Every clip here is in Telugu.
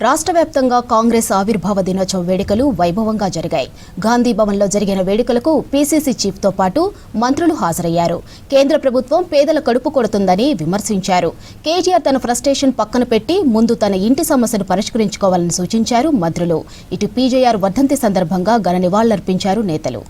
రాష్ట్ర వ్యాప్తంగా కాంగ్రెస్ ఆవిర్భావ దినోత్సవ వేడుకలు వైభవంగా జరిగాయి. గాంధీ భవన్లో జరిగిన వేడుకలకు పీసీసీ చీఫ్తో పాటు మంత్రులు హాజరయ్యారు. కేంద్ర ప్రభుత్వం పేదల కడుపు కొడుతుందని విమర్శించారు. కేటీఆర్ తన ఫ్రస్ట్రేషన్ పక్కన పెట్టి ముందు తన ఇంటి సమస్యను పరిష్కరించుకోవాలని సూచించారు మంత్రులు. ఇటు పీజేఆర్ వర్ధంతి సందర్భంగా ఘన నివాళులర్పించారు నేతలు.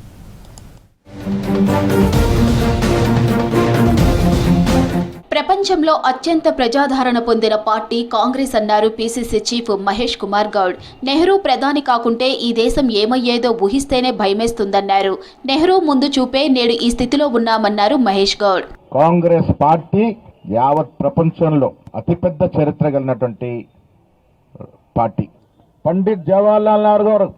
ప్రపంచంలో అత్యంత ప్రజాదరణ పొందిన పార్టీ కాంగ్రెస్ అన్నారు పీసీసీ చీఫ్ మహేష్ కుమార్ గౌడ్. నెహ్రూ ప్రధాని కాకుంటే ఈ దేశం ఏమయ్యేదో ఊహిస్తేనే భయమేస్తుందన్నారు. నెహ్రూ ముందు చూపే నేడు ఈ స్థితిలో ఉన్నామన్నారు మహేష్ గౌడ్. కాంగ్రెస్ పార్టీ యావత్ ప్రపంచంలో అతిపెద్ద చరిత్ర కలిగినటువంటి పార్టీ. పండిత్ జవహర్లాల్ నెహ్రూ గారు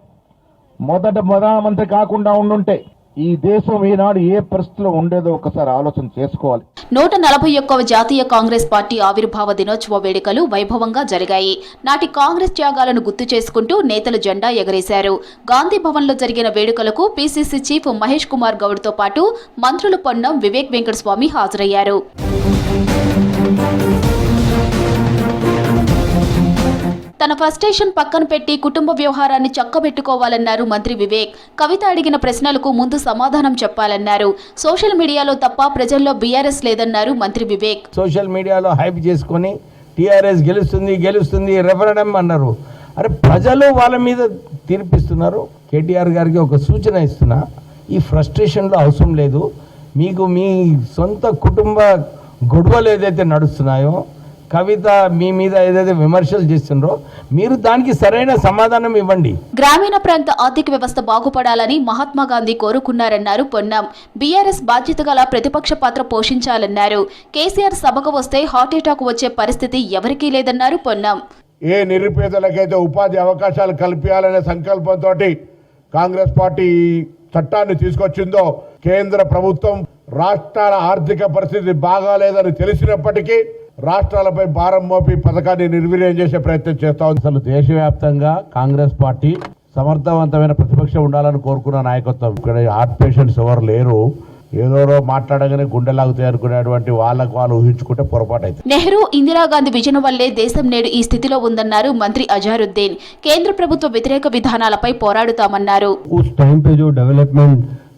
మొదట ప్రధానమంత్రి కాకుండా ఉండుంటే ఈ దేశం ఈనాడు ఏ పరిస్థితిలో ఉండేదో ఒకసారి ఆలోచన చేసుకోవాలి. 141వ జాతీయ కాంగ్రెస్ పార్టీ ఆవిర్భావ దినోత్సవ వేడుకలు వైభవంగా జరిగాయి. నాటి కాంగ్రెస్ త్యాగాలను గుర్తు చేసుకుంటూ నేతలు జెండా ఎగరేశారు. గాంధీ భవన్లో జరిగిన వేడుకలకు పీసీసీ చీఫ్ మహేష్ కుమార్ గౌడ్తో పాటు మంత్రులు పొన్నం, వివేక్ వెంకటస్వామి హాజరయ్యారు. తన ఫ్రస్ట్రేషన్ పక్కన పెట్టి కుటుంబ వ్యవహారాన్ని చక్కబెట్టుకోవాలన్నారు మంత్రి వివేక్. కవిత అడిగిన ప్రశ్నలకు ముందు సమాధానం చెప్పాలన్నారు. సోషల్ మీడియాలో తప్ప ప్రజల్లో బీఆర్ఎస్ లేదన్నారు మంత్రి వివేక్. సోషల్ మీడియాలో హైప్ చేసుకొని టీఆర్ఎస్ గెలుస్తుంది రెఫరెండం అన్నారు. అరే ప్రజలు వాళ్ళ మీద తీర్పిస్తున్నారు. కేటీఆర్ గారికి ఒక సూచన ఇస్తున్నా, ఈ ఫ్రస్ట్రేషన్లో అవసరం లేదు. మీకు మీ సొంత కుటుంబ గొడవలు ఏదైతే నడుస్తున్నాయో, కవిత మీ మీద ఏదైతే విమర్శలు చేస్తున్నారో మీరు దానికి సరైన సమాధానం ఇవ్వండి. గ్రామీణ ప్రాంత ఆర్థిక వ్యవస్థ బాగుపడాలని మహాత్మా గాంధీ కోరుకున్నారన్నారు పొన్నం. బీఆర్ఎస్ బాధ్యత గల ప్రతిపక్ష పాత్ర పోషించాలన్నారు. కేసీఆర్ సభకు వస్తే హార్ట్అటాక్ వచ్చే పరిస్థితి ఎవరికీ లేదన్నారు పొన్నం. ఏ నిరుపేదలకైతే ఉపాధి అవకాశాలు కల్పించాలనే సంకల్పంతో కాంగ్రెస్ పార్టీ చట్టాన్ని తీసుకొచ్చిందో, కేంద్ర ప్రభుత్వం రాష్ట్రాల ఆర్థిక పరిస్థితి బాగాలేదని తెలిసినప్పటికీ రాష్ట్రాలపై భారం మోపి పథకాన్ని నిర్వీర్యం చేసే ప్రయత్నం చేస్తా ఉంది. అసలు దేశవ్యాప్తంగా కాంగ్రెస్ పార్టీ సమర్థవంతమైన ప్రతిపక్షం ఉండాలని కోరుకున్న నాయకత్వం. ఇక్కడ హార్ట్ పేషెంట్స్ ఎవరు లేరు. ఏదో మాట్లాడగానే గుండెలాగుతాయి అనుకునేటువంటి వాళ్ళకు వాళ్ళు ఊహించుకుంటే పొరపాటు అయితే. నెహ్రూ, ఇందిరాగాంధీ విజన్ వల్లే దేశం నేడు ఈ స్థితిలో ఉందన్నారు మంత్రి అజారుద్దీన్. కేంద్ర ప్రభుత్వ వ్యతిరేక విధానాలపై పోరాడుతామన్నారు.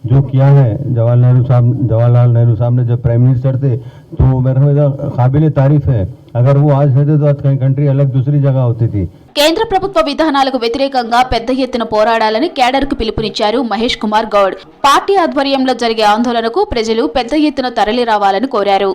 जो किया है जवाहरलाल नेहरू साहब ने जब प्राइम मिनिस्टर थे तो मेरा काबिल तारीफ है. अगर वो आज रहते तो आज कंट्री अलग दूसरी जगह होती थी. కేంద్ర ప్రభుత్వ విధానాలకు వ్యతిరేకంగా పెద్ద ఎత్తున పోరాడాలని కేడర్కు పిలుపునిచ్చారు మహేష్ కుమార్ గౌడ్. పార్టీ ఆధ్వర్యంలో జరిగే ఆందోళనకు ప్రజలు పెద్ద ఎత్తున తరలి రావాలని కోరారు.